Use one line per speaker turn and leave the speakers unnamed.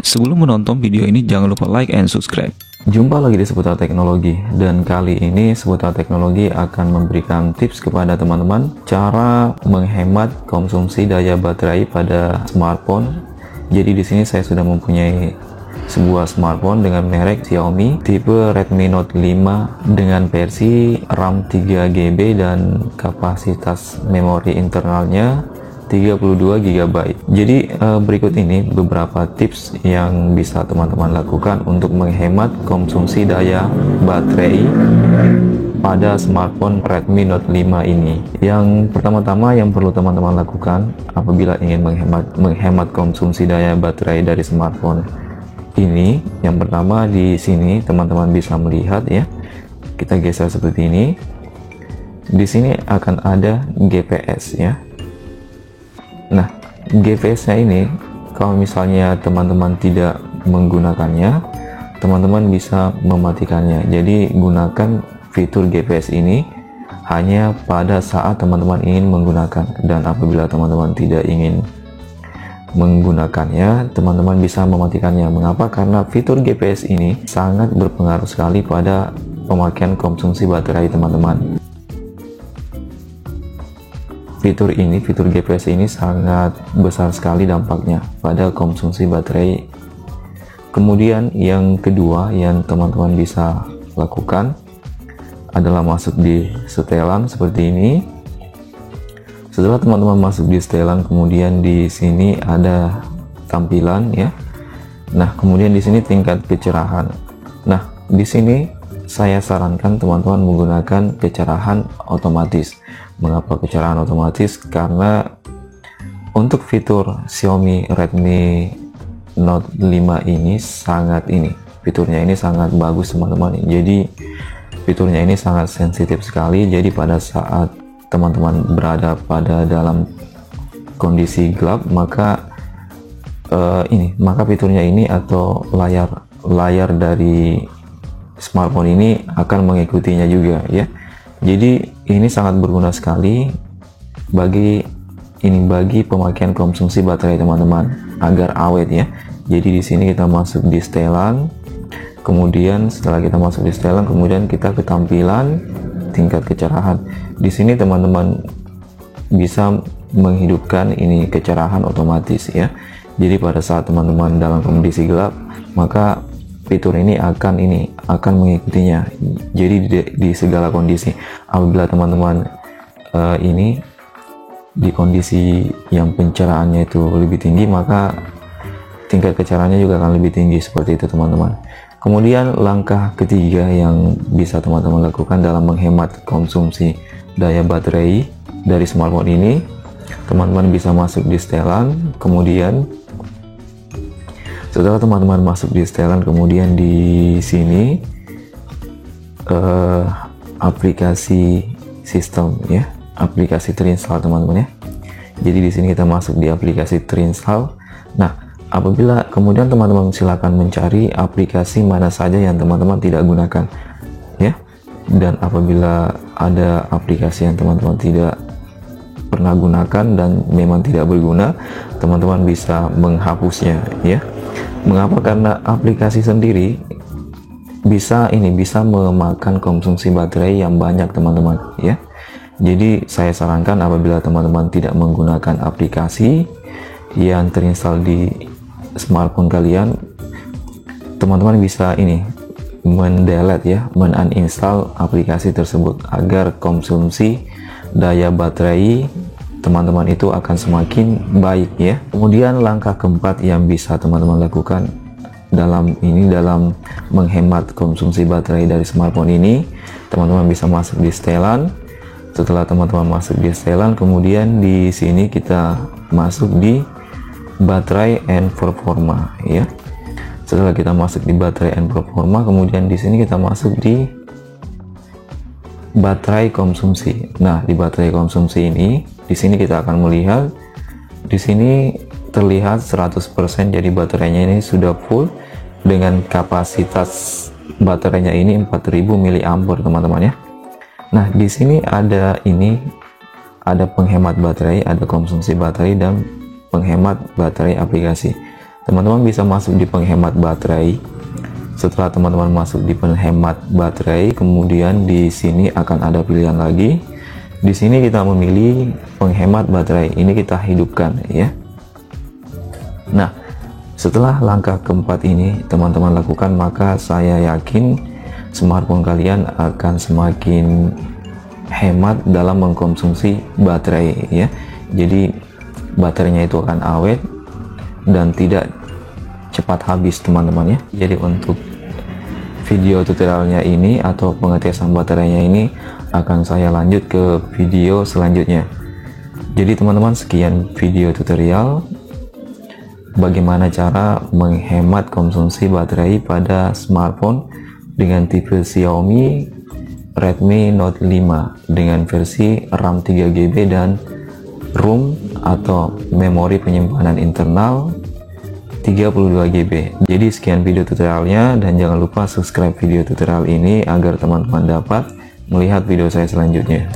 Sebelum menonton video ini, jangan lupa like and subscribe.
Jumpa lagi di Seputar Teknologi, dan kali ini Seputar Teknologi akan memberikan tips kepada teman-teman cara menghemat konsumsi daya baterai pada smartphone. Jadi di sini saya sudah mempunyai sebuah smartphone dengan merek Xiaomi tipe Redmi Note 5 dengan versi RAM 3GB dan kapasitas memori internalnya 32 GB. Jadi berikut ini beberapa tips yang bisa teman-teman lakukan untuk menghemat konsumsi daya baterai pada smartphone Redmi Note 5 ini. Yang pertama-tama yang perlu teman-teman lakukan apabila ingin menghemat konsumsi daya baterai dari smartphone ini, yang pertama di sini teman-teman bisa melihat ya. Kita geser seperti ini. Di sini akan ada GPS ya. Nah, GPS-nya ini kalau misalnya teman-teman tidak menggunakannya, teman-teman bisa mematikannya. Jadi gunakan fitur GPS ini hanya pada saat teman-teman ingin menggunakan, dan apabila teman-teman tidak ingin menggunakannya, teman-teman bisa mematikannya. Mengapa? Karena fitur GPS ini sangat berpengaruh sekali pada pemakaian konsumsi baterai teman-teman. Fitur GPS ini sangat besar sekali dampaknya pada konsumsi baterai. Kemudian yang kedua yang teman-teman bisa lakukan adalah masuk di setelan seperti ini. Setelah teman-teman masuk di setelan, kemudian di sini ada tampilan ya. Nah, kemudian di sini tingkat kecerahan. Nah, di sini saya sarankan teman-teman menggunakan kecerahan otomatis. Mengapa kecerahan otomatis? Karena untuk fitur Xiaomi Redmi Note 5 ini fiturnya ini sangat bagus teman-teman. Jadi fiturnya ini sangat sensitif sekali. Jadi pada saat teman-teman berada pada dalam kondisi gelap, maka fiturnya ini atau layar dari smartphone ini akan mengikutinya juga ya. Jadi ini sangat berguna sekali bagi pemakaian konsumsi baterai teman-teman agar awet ya. Jadi di sini kita masuk di setelan, kemudian setelah kita masuk di setelan, kemudian kita ke tampilan tingkat kecerahan. Di sini teman-teman bisa menghidupkan ini kecerahan otomatis ya. Jadi pada saat teman-teman dalam kondisi gelap, maka fitur ini akan mengikutinya. Jadi di segala kondisi, apabila teman-teman ini di kondisi yang pencerahannya itu lebih tinggi, maka tingkat kecerahannya juga akan lebih tinggi, seperti itu teman-teman. Kemudian langkah ketiga yang bisa teman-teman lakukan dalam menghemat konsumsi daya baterai dari smartphone ini, teman-teman bisa masuk di setelan, kemudian setelah teman-teman masuk di setelan, kemudian di sini aplikasi sistem ya, aplikasi terinstall teman-teman ya. Jadi di sini kita masuk di aplikasi terinstall. Nah, apabila kemudian teman-teman silakan mencari aplikasi mana saja yang teman-teman tidak gunakan ya. Dan apabila ada aplikasi yang teman-teman tidak pernah gunakan dan memang tidak berguna, teman-teman bisa menghapusnya ya. Mengapa? Karena aplikasi sendiri bisa memakan konsumsi baterai yang banyak teman-teman ya. Jadi saya sarankan apabila teman-teman tidak menggunakan aplikasi yang terinstall di smartphone kalian, teman-teman bisa mendelete ya, uninstall aplikasi tersebut agar konsumsi daya baterai teman-teman itu akan semakin baik ya. Kemudian langkah keempat yang bisa teman-teman lakukan dalam menghemat konsumsi baterai dari smartphone ini, teman-teman bisa masuk di setelan. Setelah teman-teman masuk di setelan, kemudian di sini kita masuk di baterai and performa ya. Setelah kita masuk di baterai and performa, kemudian di sini kita masuk di baterai konsumsi. Nah, di baterai konsumsi ini, di sini kita akan melihat di sini terlihat 100%, jadi baterainya ini sudah full dengan kapasitas baterainya ini 4000 mAh teman-teman ya. Nah, di sini ada penghemat baterai, ada konsumsi baterai dan penghemat baterai aplikasi. Teman-teman bisa masuk di penghemat baterai. Setelah teman-teman masuk di penghemat baterai, kemudian di sini akan ada pilihan lagi. Di sini kita memilih penghemat baterai. Ini kita hidupkan ya. Nah, setelah langkah keempat ini teman-teman lakukan, maka saya yakin smartphone kalian akan semakin hemat dalam mengkonsumsi baterai ya. Jadi baterainya itu akan awet dan tidak cepat habis teman-teman ya. Jadi untuk video tutorialnya ini atau pengetesan baterainya ini akan saya lanjut ke video selanjutnya. Jadi teman-teman, sekian video tutorial bagaimana cara menghemat konsumsi baterai pada smartphone dengan tipe Xiaomi Redmi Note 5 dengan versi RAM 3GB dan ROM atau memori penyimpanan internal 32GB. Jadi sekian video tutorialnya, dan jangan lupa subscribe video tutorial ini agar teman-teman dapat melihat video saya selanjutnya.